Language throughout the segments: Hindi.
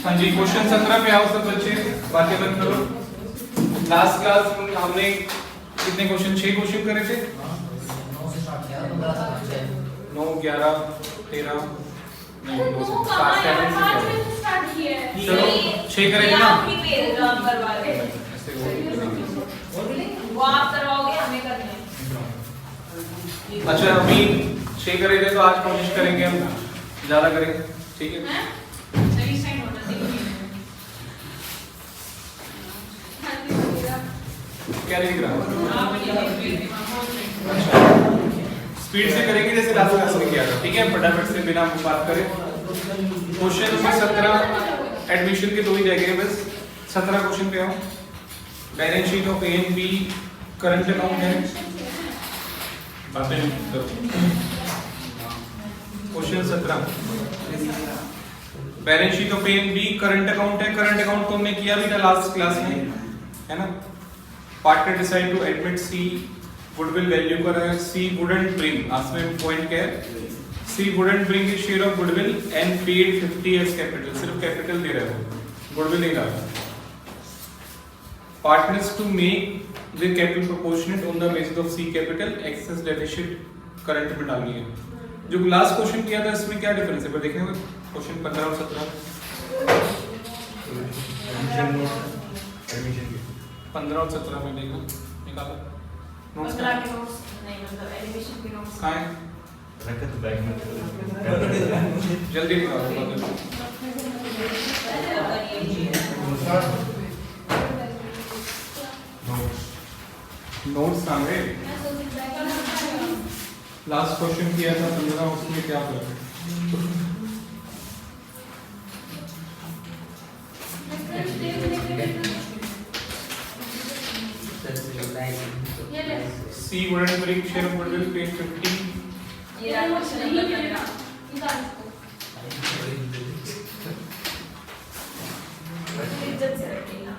हाँ जी, क्वेश्चन 17 पे आओ सब बच्चे, बातें बंद करो। लास्ट क्लास में हमने कितने क्वेश्चन, 6 क्वेश्चन करे थे। 9 से स्टार्ट किया, 15 तक 9 11 13 नहीं 2 से 7 से स्टार्ट किया है। चलो 6 करे थे ना। आपकी पेज आप करवा रहे हैं। वो आप करवाओगे, हमें करना है। अच्छा अभी 6 करे थे तो आज कोशिश करेंगे हम ज्यादा करें, ठीक है। हैं? सही साइन होना चाहिए। क्या लिख रहा है? आप ये स्पीड से करेंगे जैसे लास्ट क्लास में किया था, ठीक है। फटाफट से बिना बात करें। क्वेश्चन नंबर 17 एडमिशन के 2 ही रह गए बस। 17 क्वेश्चन पे आओ। Balance sheet of A and B, current account है, बातें करो। Question 17 balance sheet of A and B, current account है। करंट अकाउंट तो हमने किया भी था लास्ट क्लास में, है ना। Partner decide to admit C, goodwill value कर रहा है, सी वुडंट ब्रिंग, इसमें पॉइंट क्या है, C wouldn't bring his share of goodwill and paid 50 as capital, सिर्फ कैपिटल दे रहा है, गुडविल नहीं रहा। Partners to make the capital proportionate on the basis of C capital, excess deficit current में डालनी है। जो लास्ट क्वेश्चन किया था इसमें क्या डिफरेंस है, पर देखने में क्वेश्चन 15 और 17 15 और 17 में देखो निकालो नोट्स 15 के नोट्स नहीं, मतलब एलिवेशन के नोट्स कहाँ है, रखे तो बैग में जल्दी निकालो। नोट्स कहाँ गए, लास्ट क्वेश्चन किया था 15, उसमें क्या फर्क है। C wouldn't bring share of goodwill paid 50. ये रहा क्वेश्चन नंबर 15। इज्जत से रखिएगा।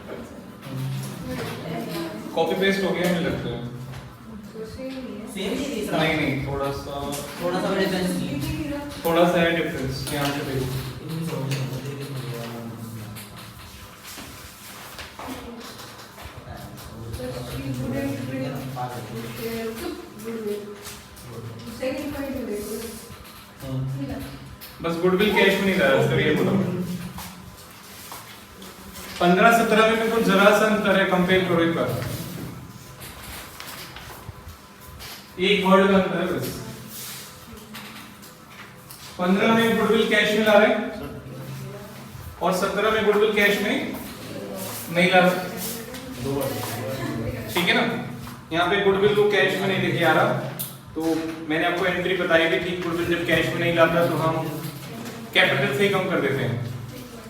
कॉपी पेस्ट हो गया मुझे लगता है। सेम ही तीसरा नहीं थोड़ा सा डिफरेंस है डिफरेंस, यहाँ से देखो। बस गुडविल कैश में नहीं रहा, इसका ये बोला। 15-17 में कुछ जरा सा अंतर है, कंपेयर करो एक बार, एक वर्ड का अंतर है बस। 15 में गुडविल कैश में ला रहे हैं और 17 में गुडविल कैश में नहीं ला रहे, ठीक है ना। यहाँ पे गुडविल को कैश में नहीं लेके आ रहा, तो मैंने आपको एंट्री बताई भी थी, गुडविल जब कैश में नहीं लाता तो हम कैपिटल से ही कम कर देते हैं,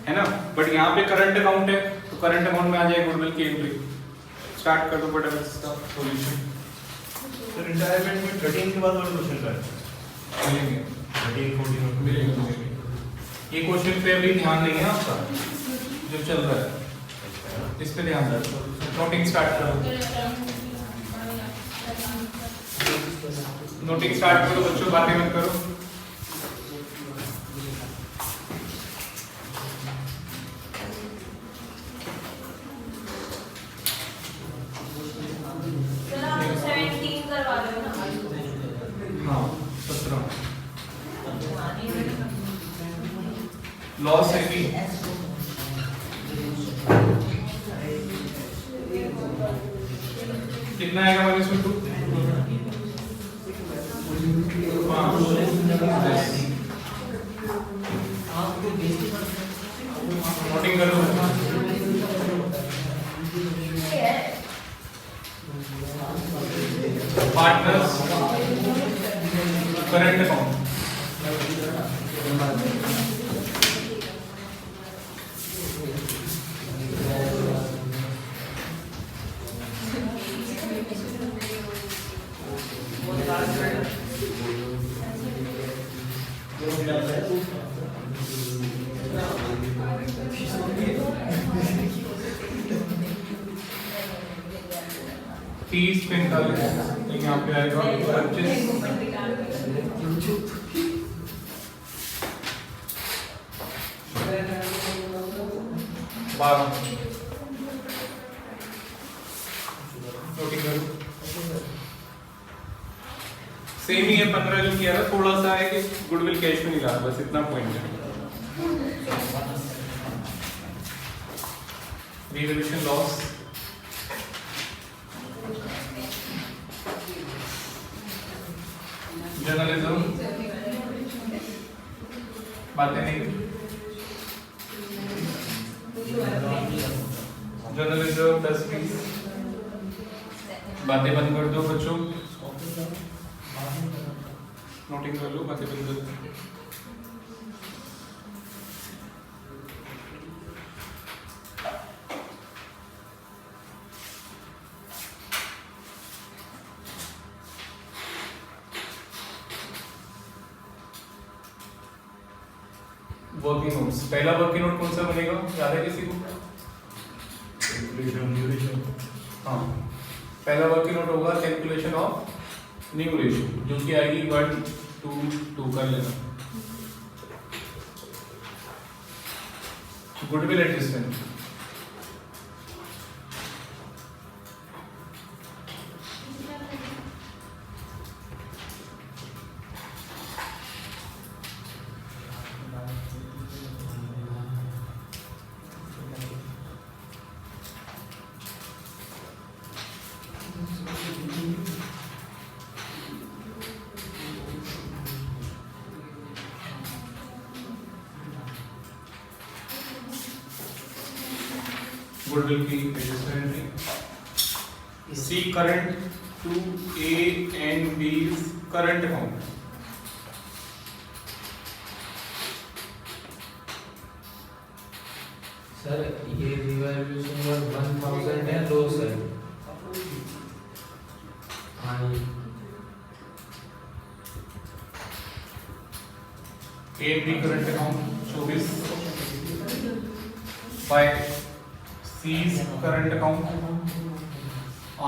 है ना। बट यहाँ पे करंट अकाउंट है तो करंट अकाउंट में आ जाए गुडविल की एंट्री। स्टार्ट कर दो फटाफट इसका सॉल्यूशन। सर रिटायरमेंट में 13 के बाद वाला क्वेश्चन का है, मिलेंगे 13 14 मिलेंगे। ये क्वेश्चन पे अभी ध्यान नहीं है आपका, जो चल रहा है इस पे ध्यान दो। नोटिंग स्टार्ट करो, नोटिंग स्टार्ट करो बच्चों, बातें मत करो। चलो आप 17 करवा दो ना। हाँ 17 लॉस है भी, कितना आएगा -2? नोटिंग कर लो। पार्टनर्स करंट अकाउंट, तीस 45 यहाँ पे आएगा 25 12 नोटिंग करो सेम ही है 15 जो किया था, थोड़ा सा है कि गुडविल कैश में नहीं रहा, बस इतना पॉइंट है। रिवैल्यूएशन लॉस जर्नलिज्म बातें नहीं, जर्नलिज्म 10-20 बातें बंद कर दो बच्चों, नोटिंग कर लो, बातें बंद कर दो। वर्किंग नोट्स, पहला वर्किंग नोट कौन सा बनेगा, याद है किसी को? हाँ, पहला वर्किंग नोट होगा कैलकुलेशन ऑफ न्यू रेशियो, जो कि आएगी 1:2 कर लेना। गुडविल एडजस्टमेंट, गुडविल की adjustment, C current to A and B current account, sir ये रिवैल्यूएशन 1000 है लो सर। हाँ A B current account 24 by C current account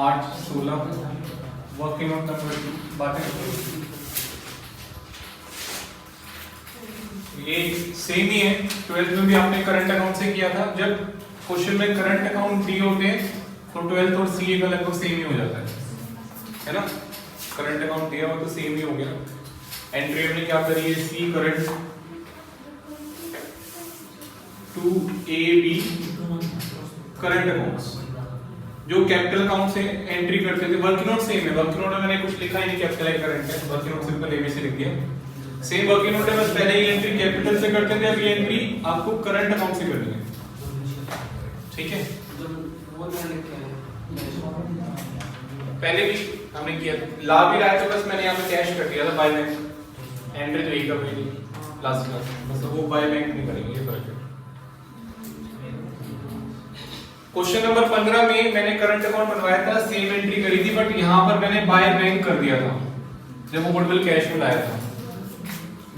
8-16 working note number 2 बातें ये सेम ही है, 12th में भी आपने करंट अकाउंट से किया था। जब क्वेश्चन में करंट अकाउंट दी होते हैं तो 12th और सीए का लगभग सेम ही हो जाता है ना, करंट अकाउंट दिया हो तो सेम ही हो गया। एंट्री हमने क्या करी है, C current to A B current accounts, जो कैपिटल अकाउंट से एंट्री करते थे। वर्किंग नोट सेम है, वर्किंग नोट में मैंने कुछ लिखा ही नहीं, कैपिटल है करंट है, working note simple A B से लिख दिया। सेम वर्किंग नोट है, बस पहले ही एंट्री कैपिटल से करते थे, अब ये एंट्री आपको करंट अकाउंट से करनी है, ठीक है। पहले भी हमने किया, ला भी रहा है तो बस मैंने यहाँ पे कैश कर दिया था बाय बैंक, एंट्री तो यही कर रही थी लास्ट क्लास में, बस वो बाय बैंक नहीं करेंगे, ये फर्क है। क्वेश्चन नंबर 15 में मैंने करंट अकाउंट बनवाया था, सेम एंट्री करी थी, बट यहाँ पर मैंने बाय बैंक कर दिया था जब वो गुडविल कैश में लाया था।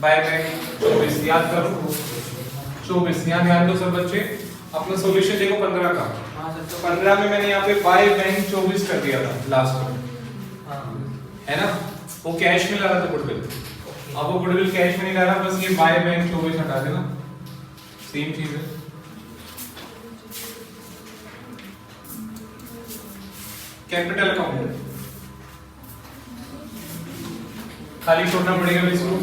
बाय बैंक 24 याद करो, 24 यहाँ ध्यान दो सब बच्चे, अपना सॉल्यूशन देखो 15 का। 15 में मैंने यहाँ पे बाय बैंक 24 कर दिया था लास्ट में, है ना, वो कैश में ला रहा था गुडविल, अब वो गुडविल कैश में नहीं ला रहा, बस ये बाय बैंक 24 हटा देना, सेम चीज है। कैपिटल अकाउंट खाली छोड़ना पड़ेगा इसको,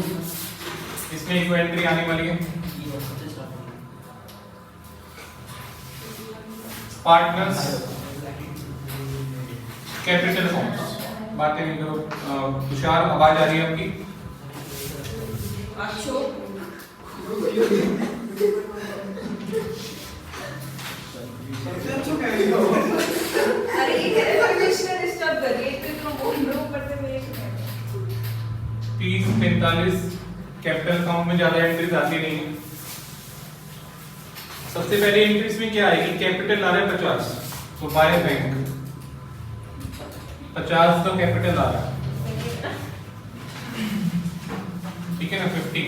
इसमें एक एंट्री आने वाली है, पार्टनर्स कैपिटल अकाउंट्स। बातें नहीं करो, तुषार आवाज आ रही है आपकी? अरे ये कैसे परमिशन डिस्टर्ब कर रही है, तो तुम वो इम्प्रूव करते हुए 30-45 कैपिटल अकाउंट में ज्यादा एंट्रीज आती नहीं है। सबसे पहले एंट्रीज में क्या आएगी, कैपिटल आ रहा है 50, तो बाय बैंक 50 तो कैपिटल आ रहा है, ठीक है ना, 50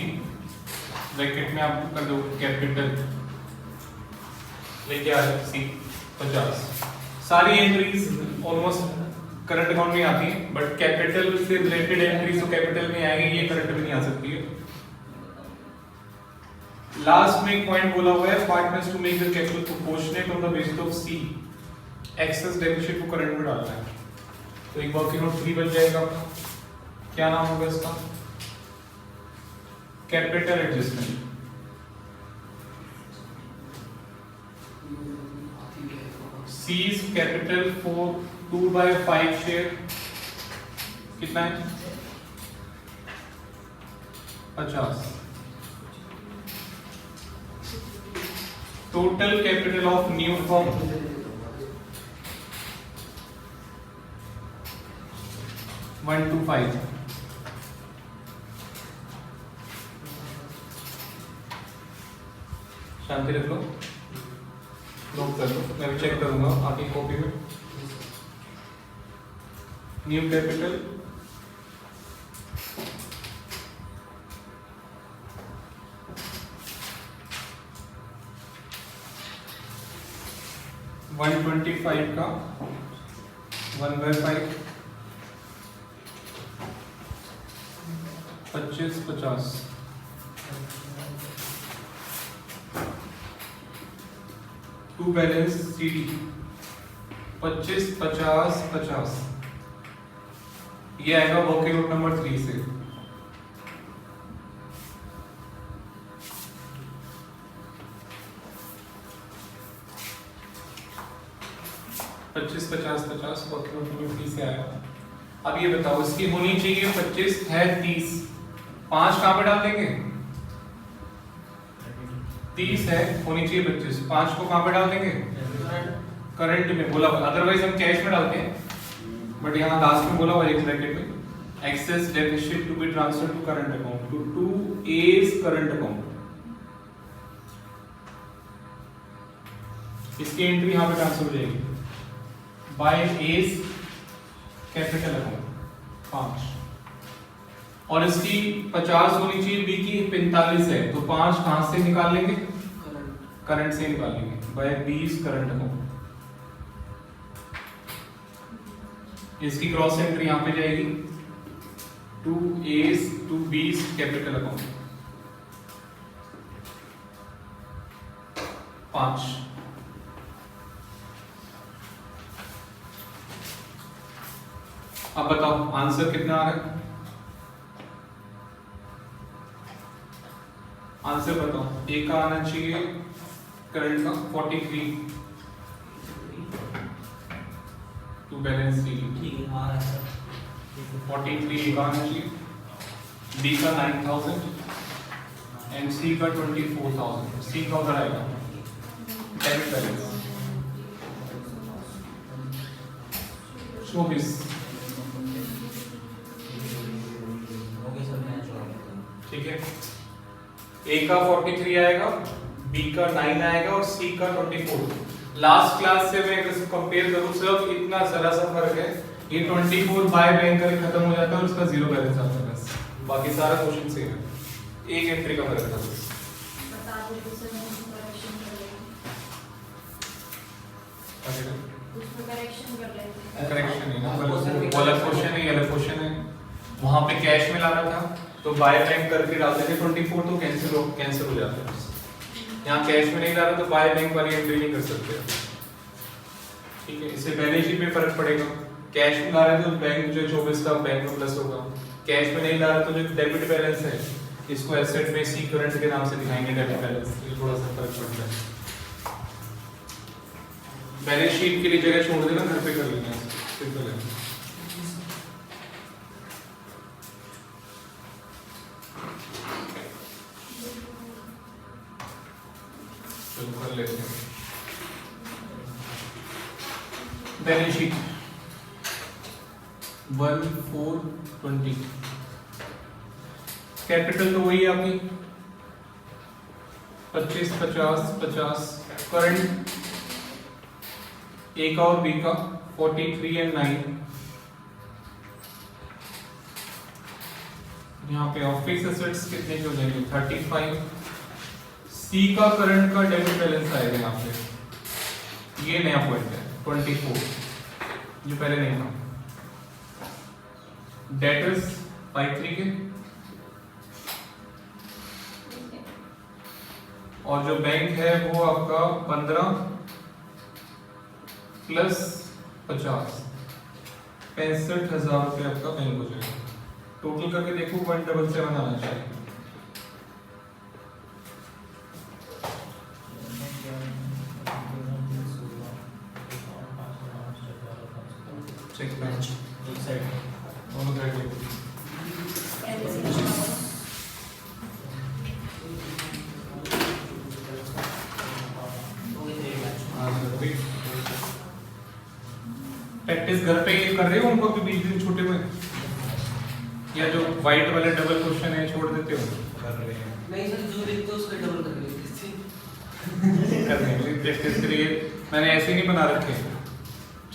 ब्रैकेट में आप कर दो कैपिटल, लेके आ जाओ सी 50। सारी एंट्रीज ऑलमोस्ट करंट अकाउंट में आती है, बट कैपिटल से रिलेटेड एंट्रीज तो कैपिटल में आएगी, ये करंट में नहीं आ सकती है। लास्ट में एक पॉइंट बोला हुआ है, partners to make the capital proportionate on the basis of C, excess deficit को करंट में डालना है। तो एक वर्किंग नोट 3 बन जाएगा। क्या नाम होगा इसका? Capital adjustment. C's capital for 2/5 share कितना है? 50। Total capital of new firm 125। शांति रख लो, नोट कर लो, मैं भी चेक करूंगा आपकी कॉपी में। न्यू कैपिटल 125 का 1/5 25 50 टू बैलेंस CD 25 50 50। ये आएगा वर्किंग नोट नंबर 3 से। पच्चीस 50 50 वर्किंग नोट नंबर 3 से आया। अब ये बताओ, इसकी होनी चाहिए 25 है 30, 5 कहां पे डाल देंगे? 30 है, होनी चाहिए 25, 5 को कहां पे डाल देंगे? करंट में बोला, अदरवाइज हम कैश में डालते हैं, बट यहाँ लास्ट में बोला हुआ एक ब्रैकेट में, excess deficit to be transferred to current account to A's current account. इसकी एंट्री यहाँ पे ट्रांसफर हो जाएगी बाय A's कैपिटल अकाउंट 5, और इसकी 50 होनी चाहिए, B की 45 है, तो 5 कहां से निकाल लेंगे? करंट से निकाल लेंगे बाय B's करंट अकाउंट। इसकी क्रॉस एंट्री यहां पे जाएगी to A's to B's capital account 5। अब बताओ आंसर कितना आ रहा है? आंसर बताओ। ए का आना चाहिए करंट का 43 टू बैलेंस सी, ठीक है आ रहा है सर। 43 का आना चाहिए, बी का 9000 एंड सी का 24000। सी का उधर आएगा डेबिट बैलेंस 24। ओके सर मैं छोड़ देता हूं। ठीक है, ए का 43 आएगा, बी का 9 आएगा और सी का 24। लास्ट क्लास से मैं अगर कंपेयर करूं, सिर्फ इतना जरा सा फर्क है, ये 24 बाय बैंक करके खत्म हो जाता है और उसका जीरो बैलेंस आता है बस, बाकी सारा क्वेश्चन सेम है, एक एंट्री का फर्क था बस। बता दो दूसरे में करेक्शन कर लेंगे, उसमें करेक्शन कर लेंगे। करेक्शन है ना, वो अलग क्वेश्चन है, ये अलग क्वेश्चन है। वहां पे कैश में लाना था तो बाय बैंक करके डालते थे 24, तो कैंसिल हो जाता है। यहाँ कैश में नहीं ला रहा तो बाय बैंक वाली एंट्री नहीं कर सकते। ठीक है, इससे बैलेंस शीट में फर्क पड़ेगा। कैश में ला रहे तो बैंक जो 24 का बैंक में प्लस होगा, कैश में नहीं ला रहा तो जो डेबिट बैलेंस है इसको एसेट में सी करंट के नाम से दिखाएंगे डेबिट बैलेंस, ये थोड़ा सा फर्क पड़ता है। बैलेंस शीट के लिए जगह छोड़ देना, घर पे कर लेना, सिंपल है। चलो कर लेते हैं बैलेंस शीट 1420। कैपिटल तो वही है आपकी 25 50 50। करंट ए का और बी का 43 एंड 9। यहाँ पे ऑफिस एसेट्स कितने के हो जाएंगे 35। सी का करंट का डेबिट बैलेंस आएगा यहाँ पे, ये नया पॉइंट है 24 जो पहले नहीं था। डेटर्स 53 के और जो बैंक है वो आपका 15 प्लस 50, 65,000 रुपये आपका बैंक हो जाएगा। टोटल करके देखो 177 आना चाहिए। चेक बेंच दोनों साइड देखो। प्रैक्टिस घर पे कर रहे हो उनको भी बीच दिन छोटे में, या जो व्हाइट वाले डबल क्वेश्चन है छोड़ देते हो? कर रहे हैं नहीं सर, जो देखते हो उसका डबल कर लेते करने के लिए प्रैक्टिस के लिए मैंने ऐसे नहीं बना रखे,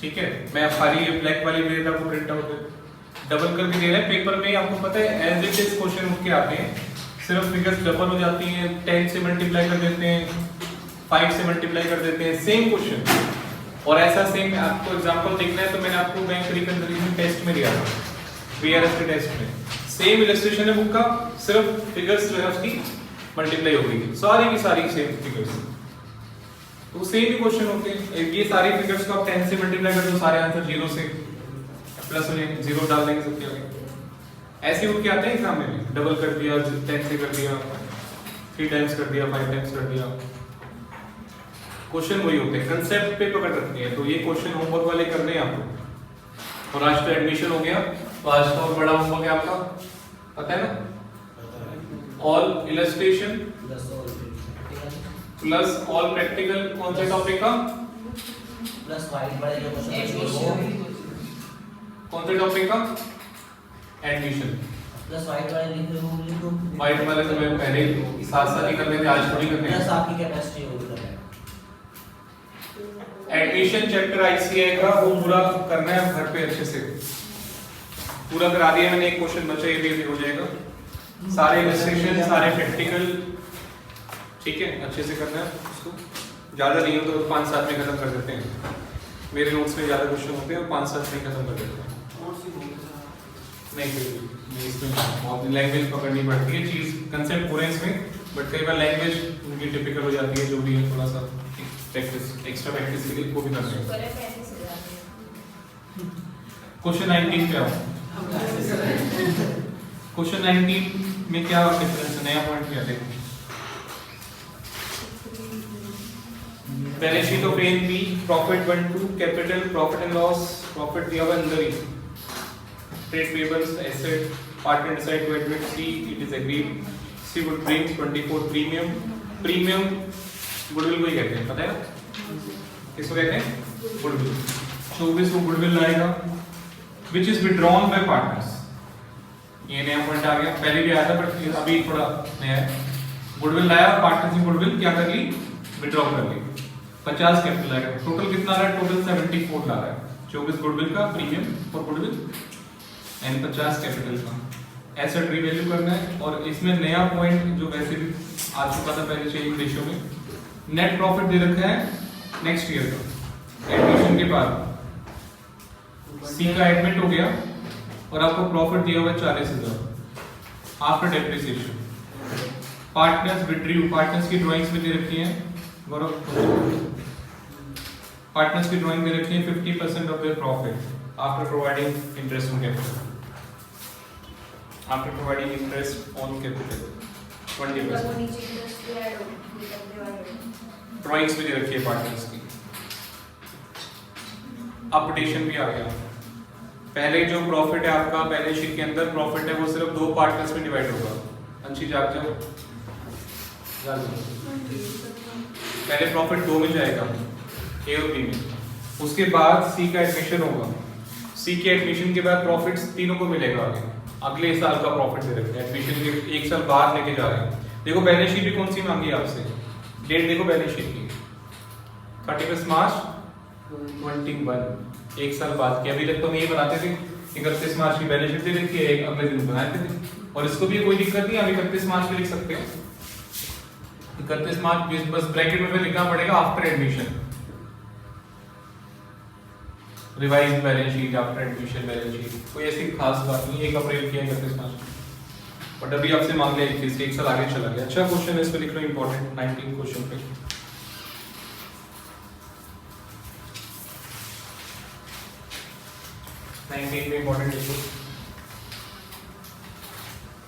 ठीक है। मैं खाली ये ब्लैक वाली दे रहा हूँ प्रिंट आउट डबल करके दे रहा है पेपर में। आपको पता है एज इट इज क्वेश्चन उठ के आते हैं, सिर्फ फिगर्स डबल हो जाती हैं, 10 से मल्टीप्लाई कर देते हैं, 5 से मल्टीप्लाई कर देते हैं, सेम क्वेश्चन। और ऐसा सेम आपको एग्जांपल देखना है तो मैंने आपको बैंक रिकंसिलिएशन टेस्ट में दिया था, बीआरएस के टेस्ट में सेम इलस्ट्रेशन है बुक का, सिर्फ फिगर्स जो है उसकी मल्टीप्लाई हो गई, सारी की सारी सेम फिगर्स, तो सेम ही क्वेश्चन होते हैं। ये सारी फिगर्स को आप 10 से मल्टीप्लाई कर दो, सारे आंसर 0 से प्लस हो जाएंगे, 0 डाल देंगे सबके आगे। ऐसे उठ के आते हैं एग्जाम में भी, डबल कर दिया, 10 से कर दिया, 3 टाइम्स कर दिया, 5 टाइम्स कर दिया, क्वेश्चन वही होते हैं, कंसेप्ट पे पकड़ रखते हैं। तो ये क्वेश्चन होमवर्क वाले करने हैं आपको। और आज तो एडमिशन हो गया, तो आज तो और बड़ा होमवर्क है आपका, पता है ना, all illustration plus all practical. कौन से टॉपिक का? प्लस वाइट वाले जो क्वेश्चन, कौन से टॉपिक का? एडमिशन। प्लस वाइट वाले लिख रहे हो, लिखो। वाइट वाले तो मैं पहले ही साथ ही करने थे, आज थोड़ी करने प्लस हैं। आपकी कैपेसिटी होगी करना है। एडमिशन चैप्टर आईसीआई का वो पूरा करना है घर पे, अच्छे से पूरा करा दिया मैंने। एक क्वेश्चन बचा, ये भी हो जाएगा। सारे इलस्ट्रेशन, सारे प्रैक्टिकल, ठीक है, अच्छे से करना है उसको। ज्यादा नहीं हो तो 5-7 में खत्म कर देते हैं। मेरे नोट्स में ज्यादा क्वेश्चन होते हैं और 5-7 में खत्म कर देते हैं। नहीं फिर इसमें बहुत लैंग्वेज पकड़नी पड़ती है, चीज कंसेप्ट पूरे इसमें, बट कई बार लैंग्वेज उनकी टिपिकल हो जाती है, जो भी है थोड़ा सा प्रैक्टिस, एक्स्ट्रा प्रैक्टिस के लिए वो भी करते हैं। क्वेश्चन 19 पे आओ। क्वेश्चन 19 में क्या डिफरेंस है, नया पॉइंट क्या देखो। Balance sheet of A and B, profit 1-2, capital, profit and loss, profit दिया हुआ अंदर ही, trade payables, asset, partner decide to admit C, it is agreed, C would bring 24 premium. Premium goodwill को ही कहते हैं, पता है ना किसको कहते हैं? गुडविल। 24 को गुडविल लाएगा which is withdrawn by partners। ये नया पॉइंट आ गया, पहले भी आया था बट अभी थोड़ा नया है। गुडविल लाया, पार्टनर्स ने गुडविल क्या कर ली? विथड्रॉ कर ली। 50 कैपिटल आएगा, टोटल कितना आ रहा है? टोटल 74 ला रहा है। 24 गुडविल का premium for goodwill and 50 capital का एसेट रीवैल्यू करना है। और इसमें नया पॉइंट जो वैसे भी आ चुका था पहले चेंजिंग रेशियो में, नेट प्रॉफिट दे रखा है नेक्स्ट ईयर का, एडमिशन के बाद सी का एडमिट हो गया और आपको प्रॉफिट दिया हुआ है 40,000 after depreciation. Partners withdrew, partners की ड्राइंग्स भी दे रखी हैं गौरव, पार्टनर्स की ड्राइंग दे रखी है 50% of their profit after providing interest on capital, after providing interest on capital 20%। Drawings भी दे रखी है पार्टनर्स की। अपडेशन भी आ गया। पहले जो प्रॉफिट है आपका बैलेंस शीट के अंदर प्रॉफिट है वो सिर्फ 2 पार्टनर्स में डिवाइड होगा। अंशी जाग जाओ, पहले प्रॉफिट 2 में जाएगा ए और बी में, उसके बाद सी का एडमिशन होगा, सी के एडमिशन के बाद प्रॉफिट तीनों को मिलेगा आगे, अगले साल का प्रॉफिट दे रखते हैं एडमिशन के 1 साल बाद लेके जा रहे हैं। देखो बैलेंस शीट भी कौन सी मांगी आपसे, डेट देखो बैलेंस शीट की 31 मार्च 21, 1 साल बाद की। अभी तक तो हम ये बनाते थे 31 मार्च की बैलेंस शीट दे रखी है, एक अगले दिन बनाते थे, और इसको भी कोई दिक्कत नहीं, हम 31 मार्च में लिख सकते हैं। 31 मार्च बस ब्रैकेट में लिखना पड़ेगा after admission, revise balance sheet after admission balance sheet, कोई ऐसी खास बात नहीं। 1 अप्रैल की 31 मार्च बट अभी आपसे मांग लिया 21, एक साल आगे चला गया। अच्छा क्वेश्चन है, इस पे लिख लो इंपॉर्टेंट 19 क्वेश्चन पे। में इंपॉर्टेंट लिखो।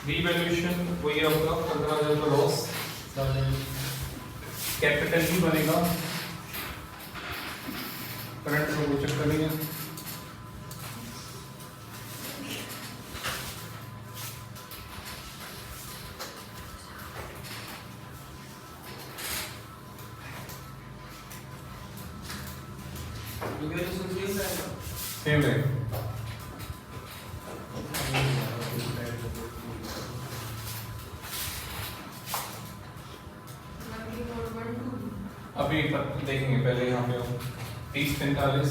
रीवैल्यूएशन वही होगा 15,000 का लॉस, कैपिटल ही बनेगा, करंट में कोई चक्कर नहीं है। सेम है। अभी देखेंगे, पहले यहाँ पे हम 30-45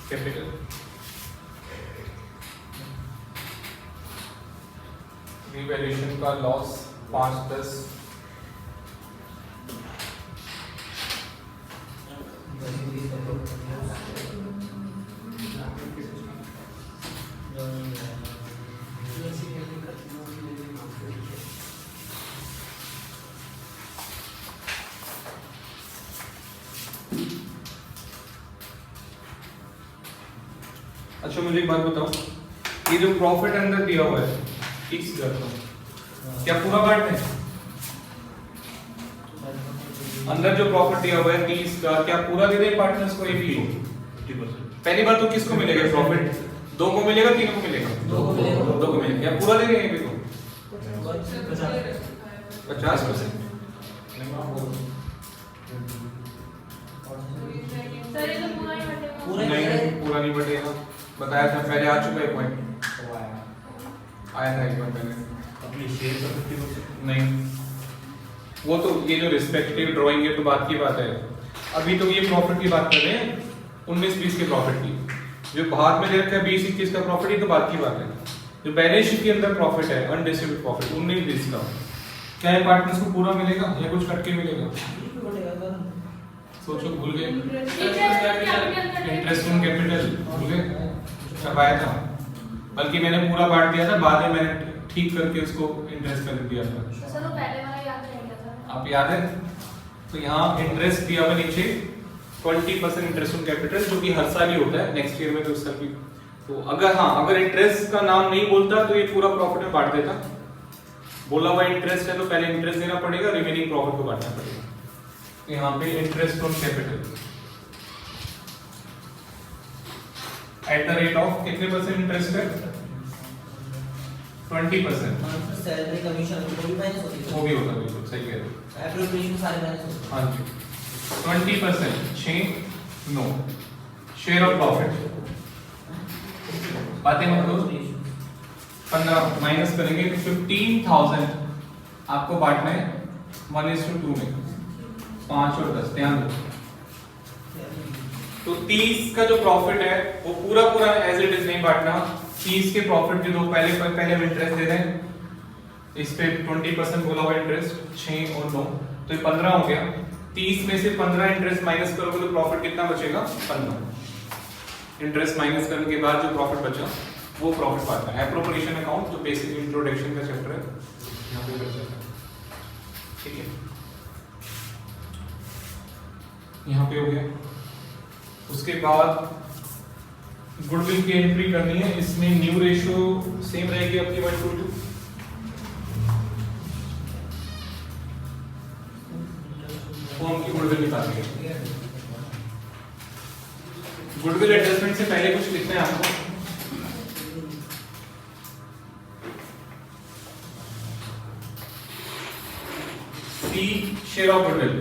कैपिटल, रीवैल्यूएशन का लॉस 5-10, अच्छा मुझे एक बात बताओ, ये जो प्रॉफिट अंदर दिया हुआ है 30,000 का, क्या पूरा बांटना है? अंदर जो प्रॉफिट दिया हुआ है 30 का, क्या पूरा दे दें पार्टनर्स को, एक ही हो? 50%। पहली बार तो किसको मिलेगा प्रॉफिट? 2 को मिलेगा, 3 को मिलेगा? 2 को मिलेगा। क्या पूरा दे देंगे भी को? 50%। सर ये तो पूरा ही बटेगा। नहीं पूरा नहीं बटेगा, बताया था पहले, आ चुका है पॉइंट, आया था एक बार पहले। अपनी शेयर का 50%। नहीं, वो तो ये जो रिस्पेक्टिव ड्राइंग है तो बात की बात है। अभी तो ये प्रॉफिट की बात कर रहे हैं, 19-20 के प्रॉफिट की। जो बाहर में दे रखा है 20-21 का प्रॉफिट, ये तो बात की बात है। जो बैलेंस शीट के अंदर प्रॉफिट है, अनडिस्ट्रीब्यूटेड प्रॉफिट 19-20 का, क्या है पार्टनर्स को पूरा मिलेगा या कुछ कट के मिलेगा? सोचो, भूल गए? इंटरेस्ट ऑन कैपिटल भूल गए? कब आया था? बल्कि मैंने पूरा बांट दिया था, बाद में मैंने ठीक करके उसको इंटरेस्ट कर दिया था। सर वो पहले वाला याद रह गया था। आप याद है? तो यहाँ इंटरेस्ट दिया हुआ नीचे 20% इंटरेस्ट ऑन कैपिटल, जो कि हर साल ही होता है, नेक्स्ट ईयर में तो उसका भी। तो अगर इंटरेस्ट का नाम नहीं बोलता तो ये पूरा प्रॉफिट में बांट देता। बोला हुआ इंटरेस्ट है तो पहले इंटरेस्ट देना पड़ेगा, रिमेनिंग प्रॉफिट को बांटना पड़ेगा। तो यहाँ पे interest on capital at the rate of कितने परसेंट इंटरेस्ट है? 20%। सैलरी कमीशन वो भी माइनस होती है, वो भी होता है, बिल्कुल सही कह रहे हो। एप्रोप्रिएशन सारे माइनस होते हाँ जी, 20% 6 नो शेयर ऑफ प्रॉफिट, बातें मत करो। 15 माइनस करेंगे तो 15,000 आपको बांटना है 1:2 में, 5 और 10, ध्यान दो। तो 30 का जो प्रॉफिट है वो पूरा एज इट इज नहीं बांटना। 30 के प्रॉफिट के दो पहले हम इंटरेस्ट दे दें, इस पे 20% बोला हुआ इंटरेस्ट 6 और 9, तो ये 15 हो गया। 30 में से 15 इंटरेस्ट माइनस करोगे तो प्रॉफिट कितना बचेगा? 15। इंटरेस्ट माइनस करने के बाद जो प्रॉफिट बचा वो प्रॉफिट पाता है। एप्रोप्रिएशन अकाउंट जो बेसिक इंट्रोडक्शन का चैप्टर है यहाँ पे बच जाता है, ठीक है। यहाँ पे हो गया। उसके बाद गुडविल की एंट्री करनी है, इसमें न्यू रेशियो सेम रहेगी आपकी 1:2। फॉर्म की गुडविल निकालनी है। गुडविल एडजस्टमेंट से पहले कुछ लिखना है आपको। सी शेयर ऑफ गुडविल,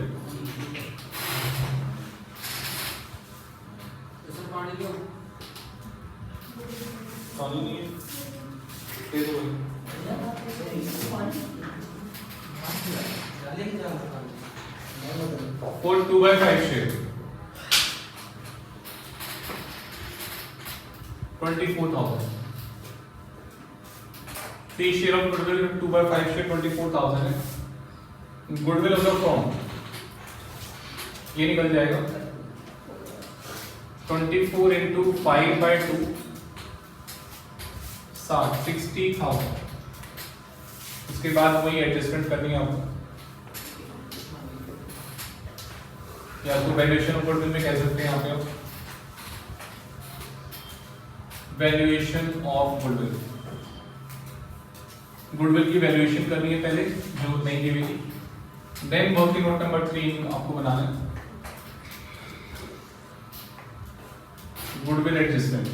पानी नहीं है, दे दो भाई। For 2/5 share 24,000। 3 share of goodwill 2/5 share 24,000 है। गुडविल ऑफ द फर्म ये निकल जाएगा 24 into 5/2 60,000। उसके बाद वही एडजस्टमेंट करनी है आपको, या तो वैल्यूएशन ऑफ गुडविल में कह सकते हैं यहाँ पे आप, वैल्यूएशन ऑफ गुडविल, गुडविल की वैल्यूएशन करनी है पहले जो नहीं दी हुई थी। देन वर्किंग नोट नंबर 3 आपको बनाना है, गुडविल एडजस्टमेंट।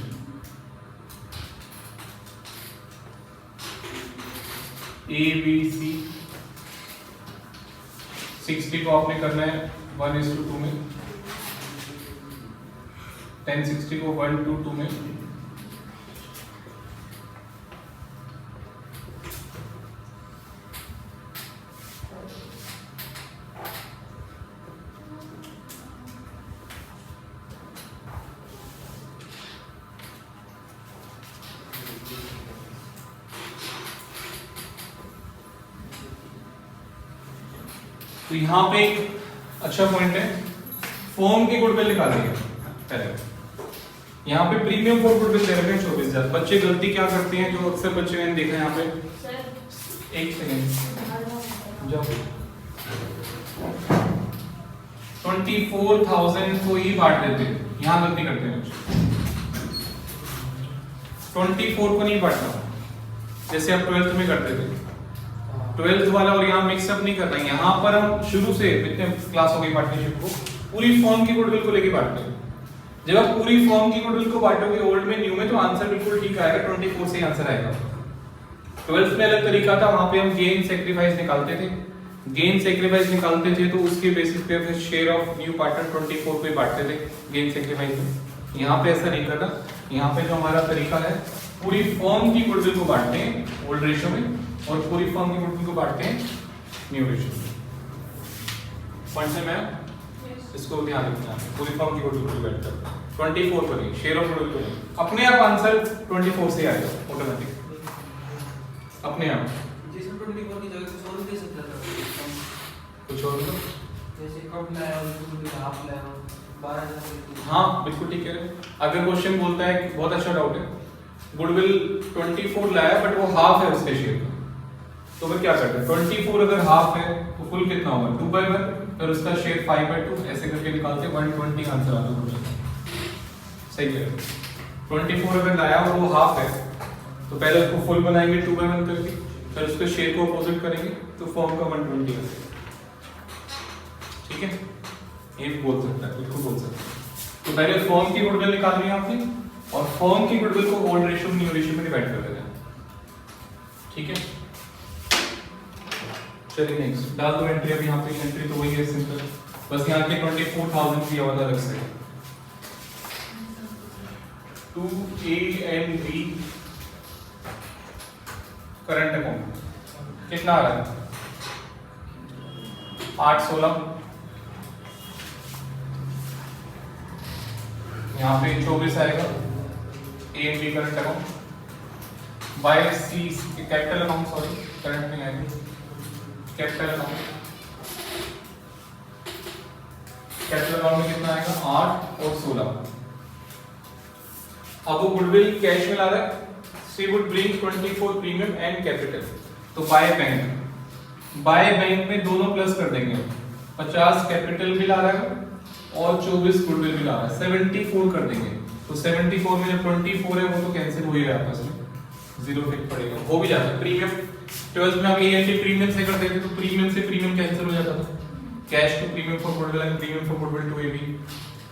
ABC 60 को आपने करना है 1:2 में, 1060 को 1:2 में, तो यहाँ पे एक अच्छा पॉइंट है, फॉर्म की गुडविल निकाल रही है पहले। यहाँ पे प्रीमियम फॉर गुडविल दे रखे हैं 24,000। बच्चे गलती क्या करते हैं, जो अक्सर बच्चे मैंने देखा है यहाँ पे, एक सेकेंड, जब 24,000 को ही बांट देते हैं, यहाँ गलती करते हैं बच्चे, 24 को नहीं बांटना, जैसे आप 12th में करते थे। 12th वाला और यहाँ मिक्सअप नहीं करना। यहाँ पर हम शुरू से इतने क्लास हो गई पार्टनरशिप को पूरी फॉर्म की गुडविल को लेके बांटते हैं। जब आप पूरी फॉर्म की गुडविल को बांटोगे ओल्ड में न्यू में, तो आंसर बिल्कुल ठीक आएगा, 24 से आंसर आएगा। 12th में अलग तरीका था, वहां पे हम गेन सेक्रीफाइस निकालते थे, गेन सेक्रीफाइस निकालते थे तो उसके बेसिस पे फिर शेयर ऑफ न्यू पार्टनर 24 पे बांटते थे गेन सेक्रीफाइस में। यहाँ पे ऐसा नहीं करना, यहाँ पे जो हमारा तरीका है, पूरी फॉर्म की गुडविल को बांटते हैं ओल्ड रेशियो में और पूरी फॉर्म की गुडविल को बांटते हैं न्यू रेशियो में। पॉइंट है मैम, इसको ध्यान रखना है, पूरी फॉर्म की गुडविल को बांटते हैं 24 पर नहीं, शेयर ऑफ गुडविल को नहीं, अपने आप आंसर 24 से आएगा ऑटोमेटिक, अपने आप। जैसे 24 की जगह कुछ और दे सकता था, कुछ और तो जैसे कब लाया और कुछ हाफ लाया हो 12,000। हाँ बिल्कुल ठीक है। अगर क्वेश्चन बोलता है कि बहुत अच्छा डाउट है, गुडविल 24 लाया बट वो हाफ है उसके शेयर का, तो फिर क्या करते हैं, 24 अगर हाफ है तो फुल कितना होगा 2/1, फिर उसका शेयर 5/2, ऐसे करके निकालते हैं 120 आंसर आता है। सही है, 24 अगर लाया और वो हाफ है तो पहले उसको फुल बनाएंगे 2/1 करके, फिर उसके शेयर को अपोजिट करेंगे तो फॉर्म का 120 आएगा। ठीक है, ये भी बोल सकता है, बिल्कुल बोल सकता है। तो पहले फॉर्म की गुडविल निकालनी है आपने और फॉर्म की गुडविल को ओल्ड रेशियो न्यू रेशियो में डिवाइड कर देना है। ठीक है, चलिए नेक्स्ट डाल दो एंट्री। अब यहाँ पे एंट्री तो वही है सिंपल, बस यहाँ के 24,000 की आवाज अलग से 2A and B current account कितना आ रहा है 816, यहाँ पे 24 आएगा A and B current account, by C capital account, sorry current नहीं आएगा, कैपिटल अकाउंट, कैपिटल अकाउंट में कितना आएगा 8 और 16। अब वो गुडविल कैश में ला रहा है, C would bring 24 premium and capital, तो बाय बैंक में दोनों प्लस कर देंगे, 50 कैपिटल भी ला रहा है और 24 गुडविल भी ला रहा है, 74 कर देंगे। तो 74 में जब 24 है वो तो कैंसिल हो ही रहा है आपस में, जीरो इफेक्ट पड़ेगा, हो भी जाता है। प्रीमियम 12th में हम एएनटी प्रीमियम से करते थे तो प्रीमियम से प्रीमियम कैंसिल हो जाता था, cash to premium for goodwill and premium for goodwill to A B.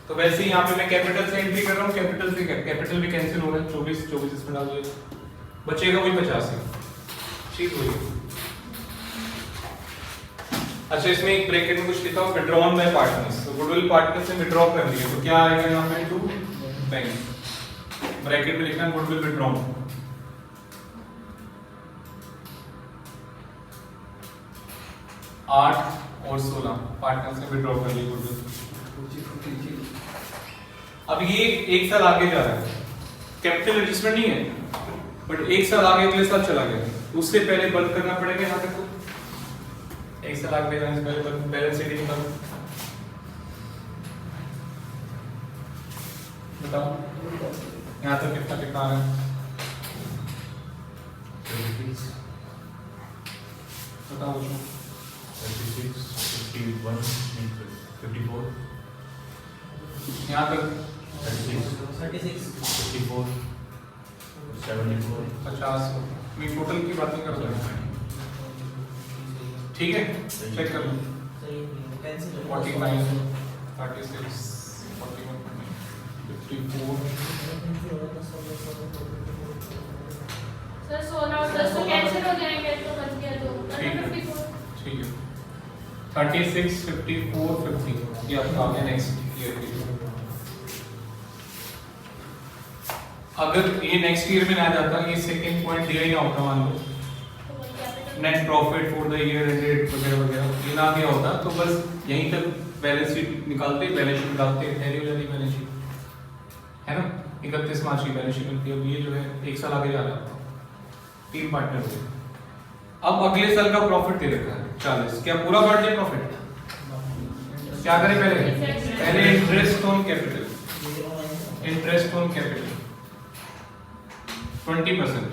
तो वैसे ही यहाँ पे मैं कैपिटल से एंट्री कर रहा हूँ, कैपिटल से कैपिटल भी कैंसिल हो रहा है, 24 इसमें डाल दिया, बचेगा वही 50 चीज वही। अच्छा, इसमें एक ब्रैकेट में कुछ लिखा हो विड्रॉन बाय पार्टनर्स, तो गुडविल पार्टनर से विड्रॉ कर लिया तो क्या आएगा यहाँ पे टू बैंक, ब्रैकेट में लिखना है गुडविल विड्रॉन। आठ और 16 पार्टनर से विड्रॉ कर लिया गुडविल। अब ये एक साल आगे जा रहा है, कैपिटल एडजस्टमेंट नहीं है बट एक साल आगे अगले साल चला गया, उससे पहले बंद करना पड़ेगा यहाँ तक, तो एक साल आगे जाने से पहले बैलेंस शीट निकालो, बताओ यहाँ तक कितना कितना आ रहा है बताओ बच्चों। 36, 51, 54, यहाँ तक 36, 36 54, 74, 50। मैं टोटल की बात नहीं कर रहा हूँ, ठीक है चेक कर लो। सही कैंसिल 49, 36, 41, 54। सर 16 और 10 तो कैंसिल हो जाएंगे तो बच गया तो ठीक है। 54। ठीक है 36, 54, 50 ये आपका आ गया नेक्स्ट ईयर के लिए। अगर ये नेक्स्ट ईयर में ना जाता, ये सेकंड पॉइंट दिया ही ना होता, मान लो net profit for the year ended वगैरह वगैरह, ये ना दिया होता तो बस यहीं तक बैलेंस शीट निकालते, बैलेंस शीट निकालते, टैली हो जाती बैलेंस शीट, है ना। 31 मार्च की बैलेंस शीट मिलती है। अब ये जो है एक साल आगे जा रहा है, 3 पार्टनर हुए। अब अगले साल का प्रॉफिट दे रखा है 40, क्या पूरा बढ़ जाए प्रॉफिट? क्या करें पहले? पहले interest on capital, interest on capital 20%।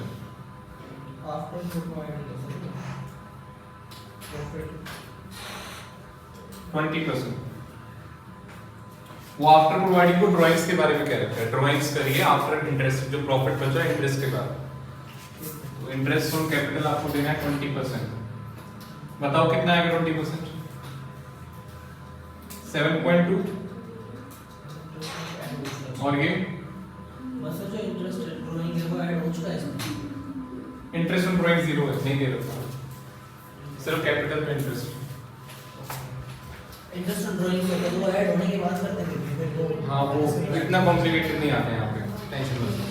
After providing 20%। वो आफ्टर प्रोवाइडिंग को ड्राइंग्स के बारे में कह रखा है, ड्राइंग्स करिए आफ्टर इंटरेस्ट, जो प्रॉफिट बचा है इंटरेस्ट के बाद। तो इंटरेस्ट ऑन कैपिटल आपको देना है 20%। बताओ कितना आएगा 20%? 7.2। और ये बस जो इंटरेस्ट ड्राइंग है वो ऐड हो चुका है इसमें। इंटरेस्ट ऑन ड्राइंग 0 है, नहीं दे रखा, सिर्फ कैपिटल पे इंटरेस्ट। इंटरेस्ट ड्राइंग में तो वो ऐड होने के बाद करते हैं फिर वो। हाँ वो इतना कॉम्प्लिकेटेड नहीं आता है यहाँ पे, टेंशन मत लो।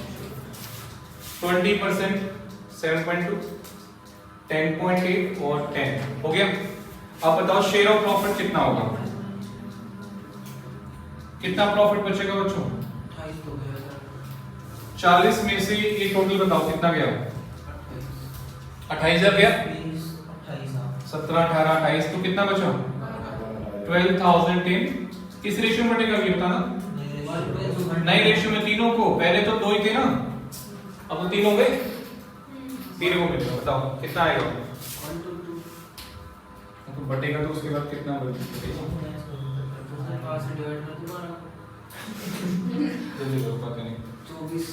20%, 7.2, 10.8 और 10 हो गया। अब बताओ शेयर ऑफ प्रॉफिट कितना होगा, कितना प्रॉफिट बचेगा बच्चों? 28 हो गया सर। 40 में से ये टोटल बताओ कितना गया? 28,000 गया। 20 28 हां 17, 18, 28 तो कितना बचा? 12,010। किस रेशियो में बटेगा ये बताना? नई रेशियो में तीनों को, पहले तो 2 ही थे ना, अब तो 3 हो गए, 3 को मिलेगा। बताओ कितना आएगा? तो बटेगा तो उसके बाद कितना बचेगा? जल्दी करो, पता नहीं। 24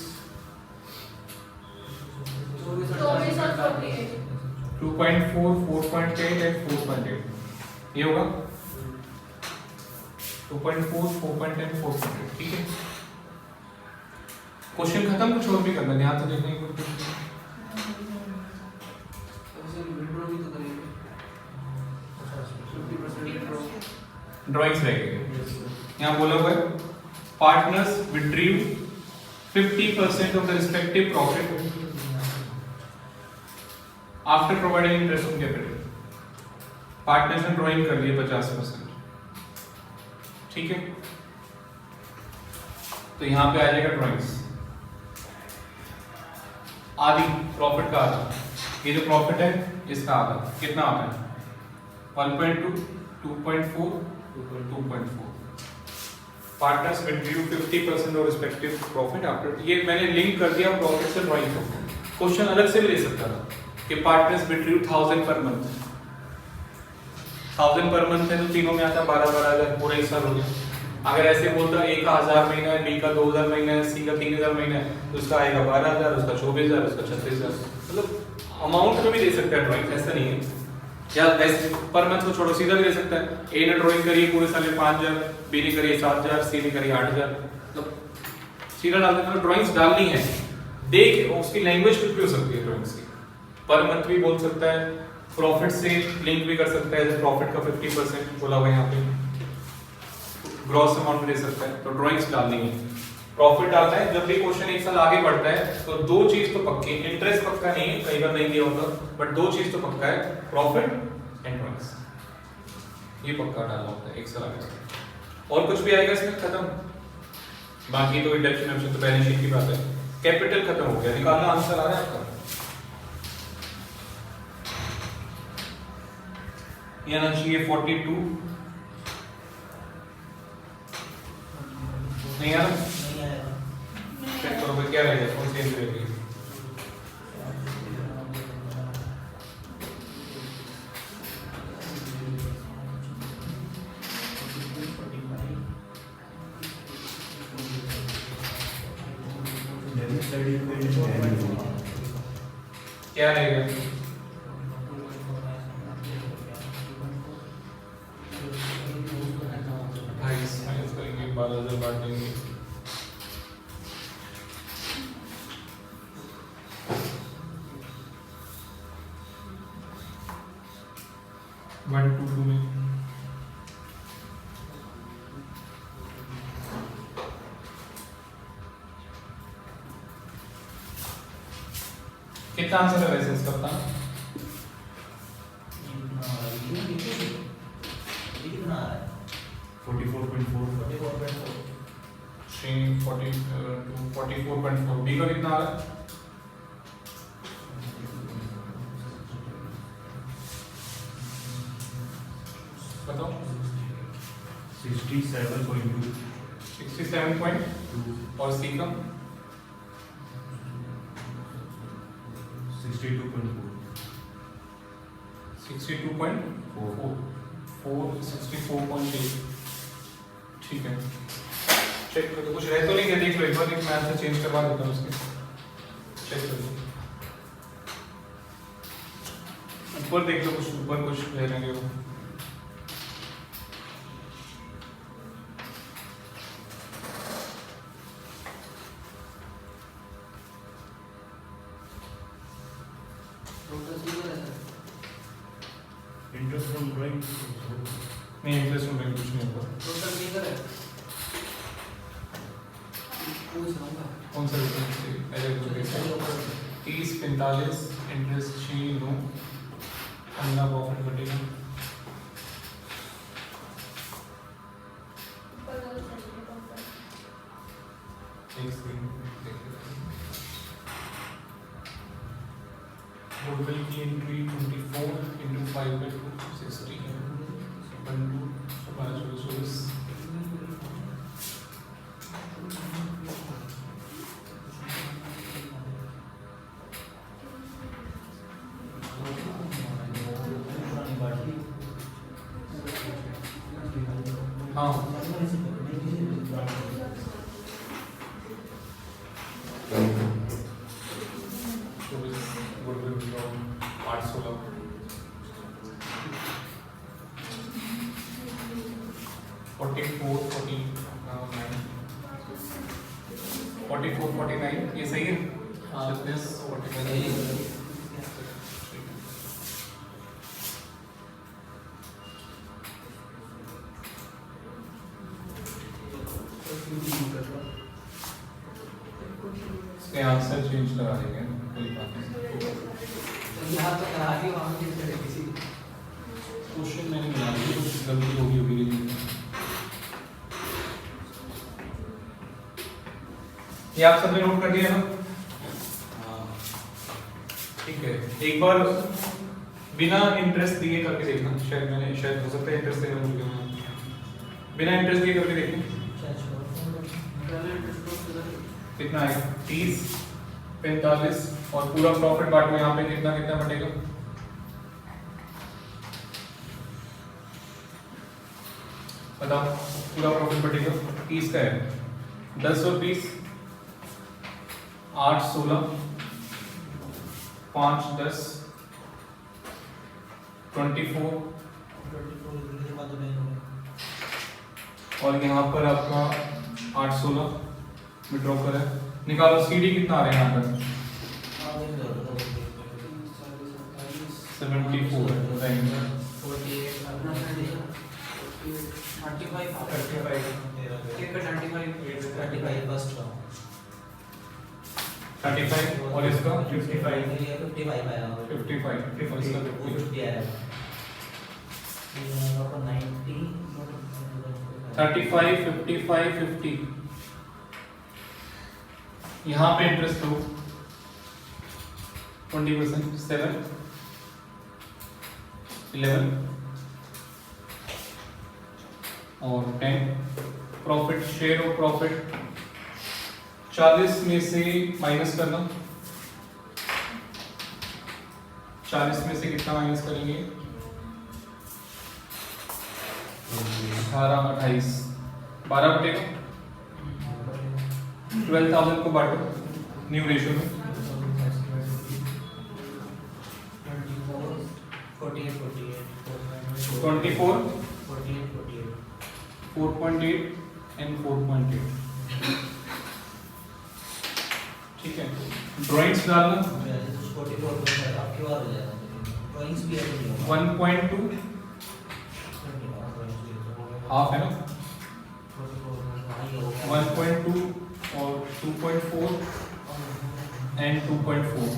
और 48 2.4, 4.8 and 4.8 ये होगा 2.4, 4.8, 4.8। ठीक है, क्वेश्चन खत्म, कुछ और भी करना, ध्यान से देखने की कोशिश करें। ड्राइंग्स रह गए, यहाँ बोला हुआ है partners विड्रीव 50% of the respective profit after providing interest on capital. Partners ने ड्राइंग कर लिए 50%, ठीक है। तो यहां पे आ जाएगा ड्राइंग्स, आधी प्रॉफिट का आधा, ये जो प्रॉफिट है इसका आधा कितना आता है? 1.2, 2.4, 2.4। Partners विड्रीव 50% of respective profit after, ये मैंने लिंक कर दिया प्रॉफिट से ड्राइंग को। क्वेश्चन अलग से भी ले सकता था कि partners विड्रीव 1000 per month, 1000 per month है तो तीनों में आता 12,000 पूरा एक साल हो गया। अगर ऐसे बोलता ए का 1000 महीना है, बी का 2000 महीना है, सी का 3000 महीना है, तो उसका आएगा 12,000, उसका 24,000, उसका 36,000। मतलब अमाउंट में भी दे सकता है ड्राइंग, ऐसा नहीं है। या वैसे पर मंथ को छोड़ो, सीधा भी दे सकता है। ए ने ड्राइंग करी पूरे साल में 5,000, बी ने करी 7,000, सी ने करी 8,000, मतलब सीधा डाल देते हैं। ड्राइंग्स डालनी है, देख उसकी लैंग्वेज कुछ भी हो सकती है ड्राइंग्स की। पर मंथ भी बोल सकता है, प्रॉफिट से लिंक भी कर सकता है, प्रॉफिट का 50% बोला हुआ है यहाँ पे, ग्रॉस अमाउंट भी दे सकता है। तो ड्राइंग्स डालनी है, प्रॉफिट डालना है। जब भी क्वेश्चन एक साल आगे बढ़ता है तो 2 चीज तो पक्की, इंटरेस्ट पक्का नहीं है, कई बार नहीं दिया होता, बट 2 चीज तो पक्का है, प्रॉफिट एंड ड्राइंग्स, ये पक्का डालना होता है एक साल आगे। और कुछ भी आएगा इसमें खत्म, बाकी तो डिडक्शन ऑप्शन तो बैलेंस शीट की बात है। कैपिटल खत्म हो गया, निकालना आंसर आ रहा है आपका। ये आना चाहिए 42, नहीं यार नहीं आया चेक करो भाई क्या रहेगा, कौन सी एंट्री रहेगी। क्या रहेगा? माइनस करेंगे 12,000 बांट देंगे। वन टू टू में कितना आंसर है वैसे इसका बता? कितना आ रहा है? 44.4 44.4 बी का कितना आ रहा है? बताओ। 67.2 67 और सी का 62.4 62.4 64.8 ठीक है। चेक कर दो, कुछ रह तो नहीं गया, देख लो एक बार, एक मैं आंसर चेंज करवा देता हूँ उसके। चेक कर लो ऊपर, देख लो कुछ ऊपर कुछ रह रहेंगे वो। इंटरेस्ट फ्रॉम ड्राइंग नहीं इंटरेस्ट में कुछ नहीं होगा। टोटल फिगर है पूछ रहा हूँ कौन सा डिफरेंस? 30 45 interest 6 9 15 profit बटेगा। एक सेकंड गुडविल की एंट्री 24 into 5/2 60 12 24 हाँ गुडविल 816 44 49 ये सही है? हाँ। 36 49 इसके आंसर चेंज करा देंगे, कोई बात नहीं। यहाँ तो करा के वहाँ के करे किसी क्वेश्चन मैंने मिला दिया, कुछ गलती होगी होगी। ये आप सबने नोट कर लिया ना? ठीक है, एक बार बिना इंटरेस्ट दिए करके देखना, शायद हो सकता है इंटरेस्ट देना भूल गया मैं। बिना इंटरेस्ट दिए करके देखना कितना आएगा? 30 45 और पूरा प्रॉफिट बांटो यहाँ पे, कितना कितना बटेगा? बताओ, पूरा प्रॉफिट बटेगा 30 का है 10 और 20 8 16 5 10 24 और यहाँ पर आपका 8 16 विड्रॉ करा है। निकालो सीडी कितना आ रहा है यहाँ पर? 74 35 और इसका 55 और इसका 35 55 50 यहाँ पे इंटरेस्ट दो 20% 7 11 और 10 प्रॉफिट शेयर ऑफ प्रॉफिट 40 में से माइनस करना, 40 में से कितना माइनस करेंगे? 18 28 12 बटेगा। 12,000 को बांटो न्यू रेशियो में 24 4.8 and 4.8 ठीक है। ड्राइंग्स डालना 1.2 हाफ है ना 1.2 और 2.4 and 2.4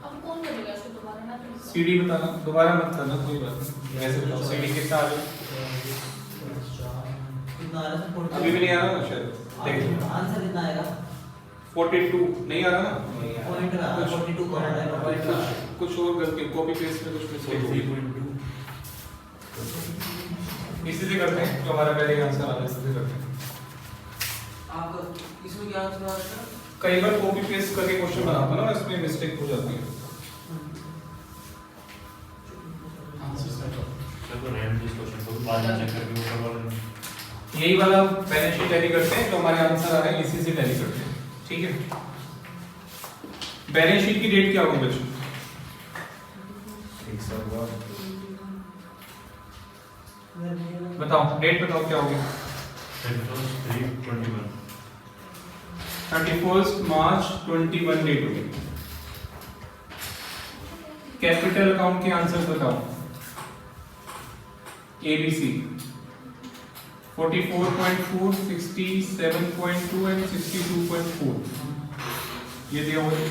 अब कौन करेगा इसको दोबारा ना please? सीडी बताना, दोबारा मत करना, कोई बात नहीं, वैसे बताओ सीडी कितना आ रहा है? अभी भी नहीं आ रहा ना शायद, देख लो। आंसर कितना आएगा? 42 नहीं आ रहा ना, पॉइंट का 42 कौन आएगा? कुछ और गलती, कॉपी पेस्ट में कुछ मिस्टेक हुई। इसी से करते हैं जो हमारा पहले आंसर आ रहा है, इसी से करते हैं। आप इसमें क्या आंसर आ रहा है? कई बार कॉपी पेस्ट करके क्वेश्चन बनाता हूं ना, इसमें मिस्टेक हो जाती है। यही वाला बैलेंस शीट टैली करते हैं, तो हमारे आंसर आ रहे हैं इसी से टैली करते हैं, ठीक है। बैलेंस शीट की डेट क्या होगी बच्चों? बताओ डेट बताओ क्या होगी? 31 मार्च 21 डेट होगी। कैपिटल अकाउंट के आंसर बताओ। ABC 44.4, 67.2 and 62.4 ये दिया हुआ है।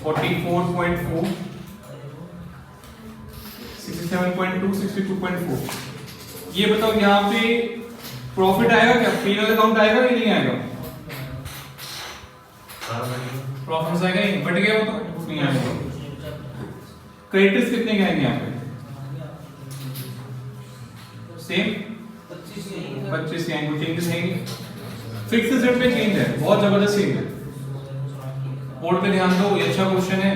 44.4, 67.2, 62.4। ये बताओ यहाँ पे प्रॉफिट आएगा क्या? P&L अकाउंट आएगा कि नहीं आएगा? प्रॉफिट आएगा ही, बट गया वो तो नहीं आएगा। क्रेडिटर्स कितने के आएंगे यहाँ पे? सेम 25 के आएंगे, चेंजेस नहीं। फिक्स एसेट में चेंज है, बहुत जबरदस्त चेंज है। बोर्ड पे ध्यान दो, ये अच्छा क्वेश्चन है।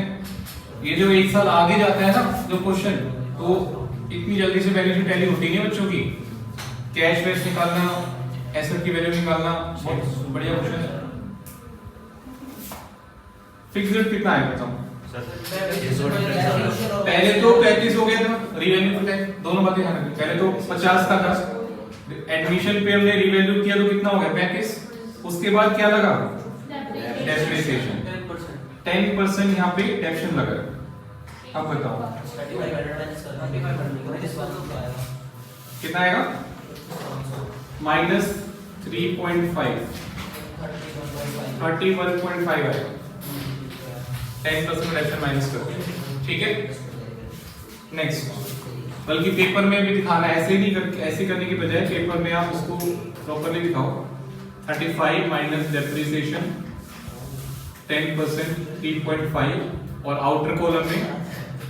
ये जो एक साल आगे जाता है ना जो क्वेश्चन, तो इतनी जल्दी से बैलेंस शीट टैली होती नहीं है बच्चों की। कैश वैश निकालना, एसेट की वैल्यू निकालना, बहुत बढ़िया क्वेश्चन है। फिक्स रेट कितना है बताओ? पहले तो 35 हो गया था, रिवेन्यू पे दोनों बातें ध्यान रखिए। पहले तो 50 का था, एडमिशन पे हमने रिवेन्यू किया तो कितना हो गया? 35। उसके बाद क्या लगा? डेप्रिसिएशन 10% यहाँ पे डेप्शन लगा। अब बताओ कितना आएगा? -3.5 31.5 आएगा। 10% डेप्शन माइनस करके, ठीक है। नेक्स्ट, बल्कि पेपर में भी दिखाना है, ऐसे नहीं करके, ऐसे करने की बजाय पेपर में आप उसको प्रॉपर्ली दिखाओ। 35 माइनस डेप्रिसिएशन 10% 3.5 और आउटर कॉलम में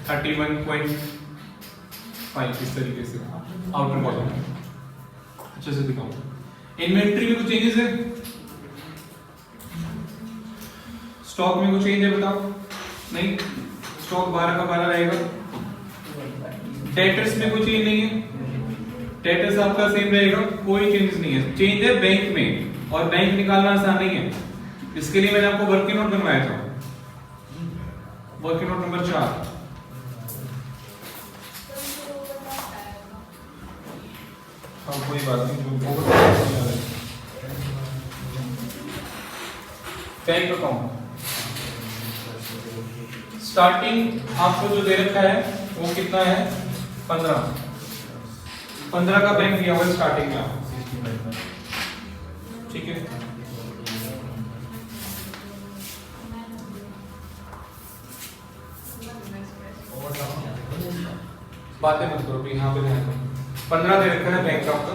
31.5 इस तरीके से आउटर कॉलम में अच्छे से दिखाओ। इन्वेंट्री में कुछ चेंजेस है? स्टॉक में कुछ चेंज है बताओ? नहीं, स्टॉक 12 का 12 रहेगा। डेटर्स में कोई चेंज नहीं है, डेटर्स आपका सेम रहेगा, कोई चेंजेस नहीं है। चेंज है बैंक में, और बैंक निकालना आसान नहीं है। इसके लिए मैंने आपको वर्किंग नोट बनवाया था, वर्किंग नोट नंबर 4। हाँ कोई बात नहीं, बैंक अकाउंट स्टार्टिंग आपको जो दे रखा है वो कितना है? 15 का बैंक दिया हुआ है स्टार्टिंग में आपको, ठीक है। बातें मत करो, यहाँ पे ध्यान दो। 15 दे रखा है बैंक का आपका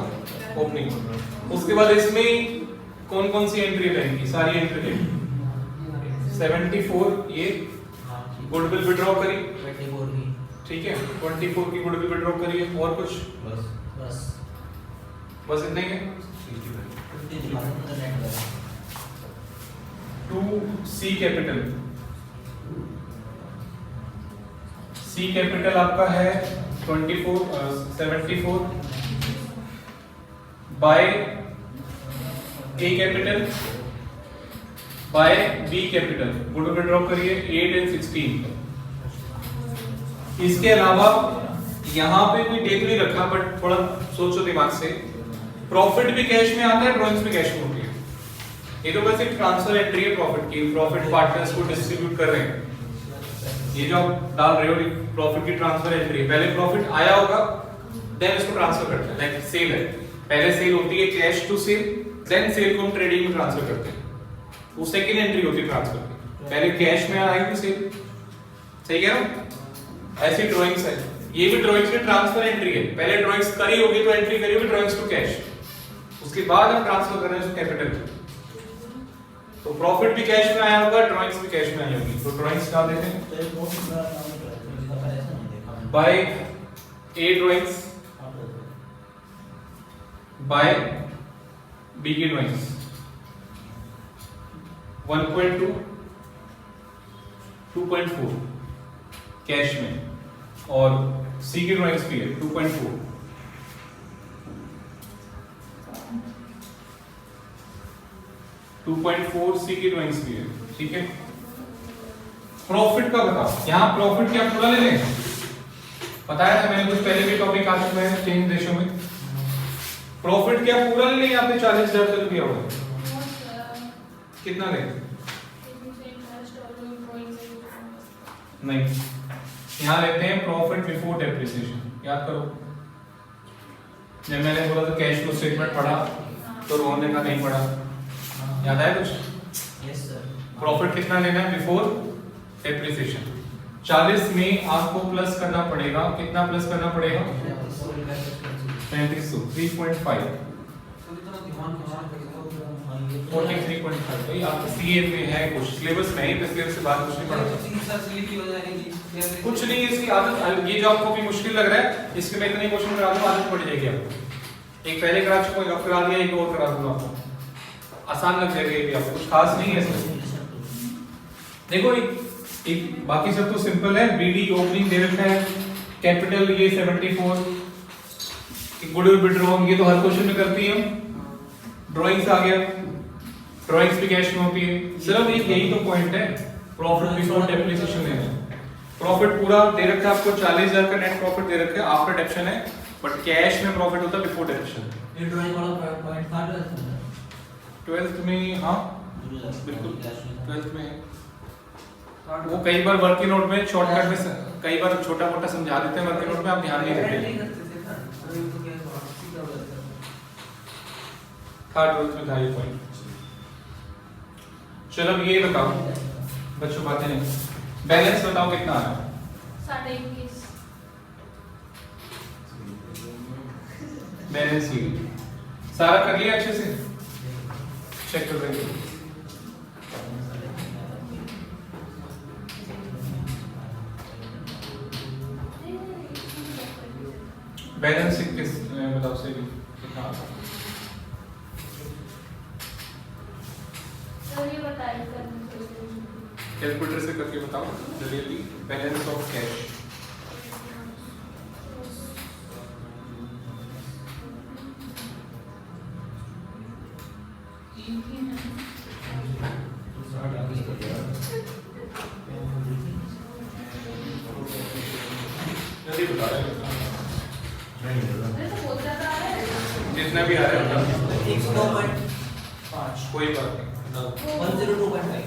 ओपनिंग। उसके बाद इसमें कौन कौन सी एंट्री रहेंगी? सारी एंट्री रहेंगी। 74 ये गुडविल विड्रॉ करी, 24 की, ठीक है। 24 की गुडविल विड्रॉ करी है, और कुछ? बस इतना ही है। 2 सी कैपिटल, सी कैपिटल आपका है 74 by A capital by B capital. Goodwill draw करिए 8 एंड 16। इसके अलावा यहाँ पे भी देख नहीं रखा, बट थोड़ा सोचो दिमाग से, प्रॉफिट भी कैश में आता है, ड्रॉइंग्स भी कैश में होती है। ये तो बस एक ट्रांसफर एंट्री है प्रॉफिट की, प्रॉफिट पार्टनर्स को डिस्ट्रीब्यूट कर रहे हैं। ये जो आप डाल रहे हो प्रॉफिट की ट्रांसफर एंट्री है। पहले प्रॉफिट आया होगा, देन इसको ट्रांसफर करते हैं। लाइक सेल है, पहले सेल होती है cash to sale, then sale को हम ट्रेडिंग में ट्रांसफर करते हैं। वो सेकंड एंट्री होती है ट्रांसफर की। पहले कैश में आएगी सेल, सही कह रहा हूं? ऐसी ड्राइंग्स है, ये भी ड्राइंग्स की ट्रांसफर एंट्री है। पहले ड्राइंग्स करी होगी तो एंट्री करी होगी ड्राइंग्स टू कैश, उसके बाद हम ट्रांसफर कर रहे हैं कैपिटल। तो प्रॉफिट भी कैश में आया होगा, ड्राइंग्स भी कैश में आई होगी। तो ड्राइंग्स डाल देते हैं बाय ए ड्राइंग्स बाय बी की ड्राइंग्स 1.2 2.4 कैश में, और सी की ड्राइंग्स भी है 2.4। सी की ड्राइंग्स भी है, ठीक है। प्रॉफिट का बताओ, यहाँ प्रॉफिट क्या पूरा ले लें? बताया था मैंने कुछ पहले भी टॉपिक आ चुका है चेंज रेशो में। प्रॉफिट क्या पूरा ले लें? यहाँ पे 40,000 चल दिया हुआ है, कितना ले? नहीं, यहाँ लेते हैं प्रॉफिट बिफोर डेप्रिसिएशन। याद करो, जब मैंने बोला था कैश फ्लो स्टेटमेंट पढ़ा तो रोहन ने कहा नहीं पढ़ा, याद आया कुछ? Yes sir. प्रॉफिट कितना लेना है बिफोर डेप्रिसिएशन? 40 में आपको प्लस करना पड़ेगा, कितना प्लस करना पड़ेगा? 3.5 43.5। भाई आप सीए में है, कुछ सिलेबस में है, इसलिए से बात कुछ नहीं पढ़ा। कुछ नहीं, इसकी आदत, ये जो आपको भी मुश्किल लग रहा है, इसके मैं इतने क्वेश्चन करा दूंगा, आदत पड़ जाएगी आपको। एक पहले करा चुका, एक करा दिया, एक और करा दूंगा आपको, आसान लग जाएगा। ये आपको कुछ खास नहीं है इसमें। देखो एक बाकी सब तो सिंपल है। बीडी ओपनिंग दे रखा है, कैपिटल ये 74, गुडविल विड्रॉ ये तो हर क्वेश्चन में करती है। ड्राइंग्स आ गया, ड्राइंग्स भी कैश में होती है। सिर्फ एक यही तो पॉइंट है, प्रॉफिट बिफोर डेप्रिसिएशन लेना। प्रॉफिट पूरा दे रखा है आपको, 40,000 का नेट प्रॉफिट दे रखा है, आफ्टर डेप्शन है, बट कैश में प्रॉफिट होता है बिफोर डेप्शन। ये ड्राइंग वाला पॉइंट था 12th में, हाँ बिल्कुल 12th में है। वो कई बार वर्किंग नोट में शॉर्टकट में कई बार छोटा मोटा समझा देते हैं, वर्किंग नोट में आप ध्यान नहीं देते। थर्ड रोज में था ये पॉइंट। चलो अब ये बताओ बच्चों, बातें नहीं, बैलेंस बताओ कितना आ रहा है? 21.5। बैलेंस शीट सारा कर लिया अच्छे से? चेक कर रहे हैं। बैलेंस शीट किस बताओ से कितना आ रहा है? ये बताइए करने कैलकुलेटर से करके बताओ जल्दी। बैलेंस ऑफ कैश जल्दी बता रहे हो। जितना भी आ रहा है बता। 102.5 कोई बात नहीं,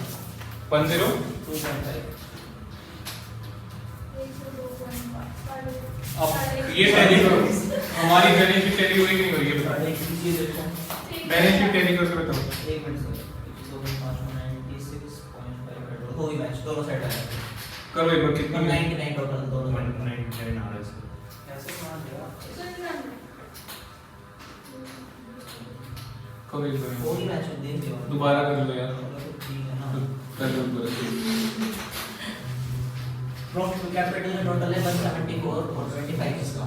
102.5 अब ये टैली करो, हमारी बैलेंस शीट टैली हो रही नहीं हो रही है बताओ। बैलेंस शीट टैली करके बताओ। एक मिनट सर, 96.5 हो गई मैच दोनों साइड आया। करो एक बार, कितना 99 टोटल दोनों 199 आ रहा है इसका। कैसे मान दिया? करो एक बार, हो गई मैच देख लियो। दोबारा कर लो यार, ठीक है ना। कर लो दोबारा। प्रॉफिट कैपिटल का टोटल है 174 और 25 इसका।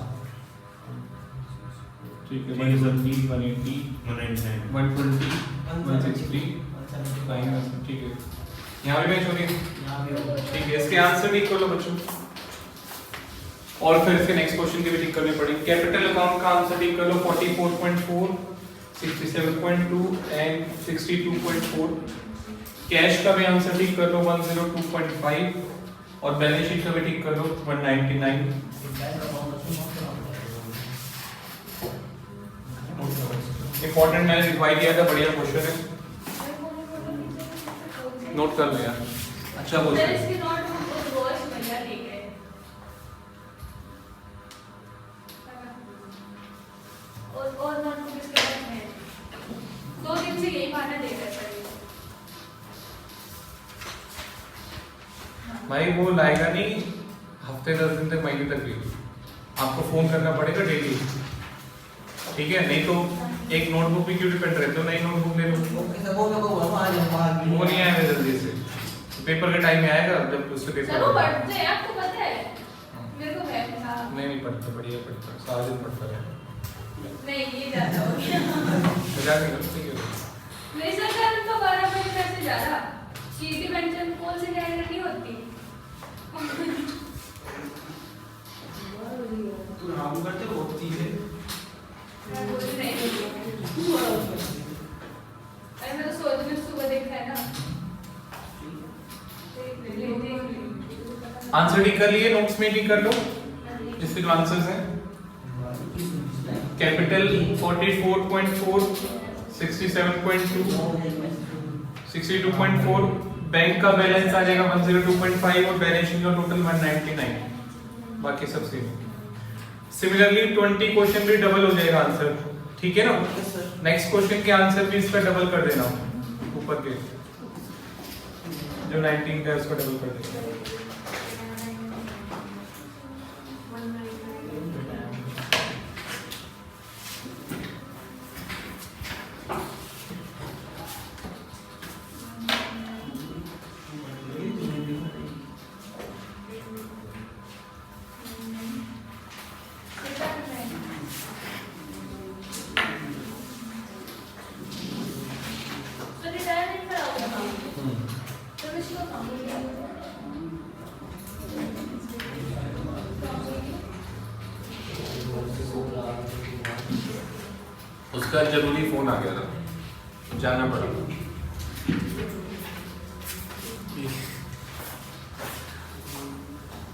ठीक है, 170 180 199 120 163 175, ठीक है। यहाँ भी मैच हो गई, यहाँ भी होगा। ठीक है। इसके आंसर टिक कर लो बच्चों, और फिर इसके नेक्स्ट क्वेश्चन के भी टिक करने पड़ेंगे। कैपिटल अकाउंट का आंसर टिक कर लो 44.4 67.2 एंड 62.4। कैश का भी आंसर ठीक कर लो 102.5 और बैलेंस शीट का भी ठीक कर लो 199। इंपॉर्टेंट मैंने लिखवाई दिया था, बढ़िया क्वेश्चन है, नोट कर लो यार। अच्छा सर क्वेश्चन इसकी नोट वॉच बढ़िया ठीक है। और नोटबुक इसके पास है, 2 दिन से यही खाना देख रहा है सर। भाई वो लाएगा नहीं, हफ्ते 10 दिन तक, महीने तक भी आपको फोन करना पड़ेगा डेली, ठीक है? नहीं तो एक नोटबुक भी क्यों डिपेंड रहते हो, नई नोटबुक ले लो। ओके सर, वो मेरे को आज वो नहीं आएगा जल्दी से, पेपर के टाइम में आएगा जब उससे पेपर सर वो पढ़ते हैं, आपको पता है? मेरे को है था। नहीं पढ़ता, बढ़िया पढ़ता, सारा दिन पढ़ता है। नहीं ये ज्यादा हो गया। मजाक नहीं करते क्यों? नहीं सर कल तो 12 बजे कैसे जा रहा? सीधी पेंशन कौन से गारंटी होती? तू नाम करते हो होती है। मैं बोल नहीं रही हूँ। अरे मैं तो सोच में सुबह देखा है ना। आंसर ठीक कर लिए, नोट्स में ठीक कर लो इसके जो आंसर्स हैं। कैपिटल 44.4, 67.2, 62.4, बैंक का बैलेंस आ जाएगा 102.5 और बैलेंस शीट का टोटल 199, बाकी सब सेम। सिमिलरली 20 क्वेश्चन भी डबल हो जाएगा आंसर, ठीक है ना? नेक्स्ट क्वेश्चन के आंसर भी इसका डबल कर देना, ऊपर के जो 19 का है उसका डबल कर देना। उसका जरूरी फोन आ गया था, जाना पड़ा।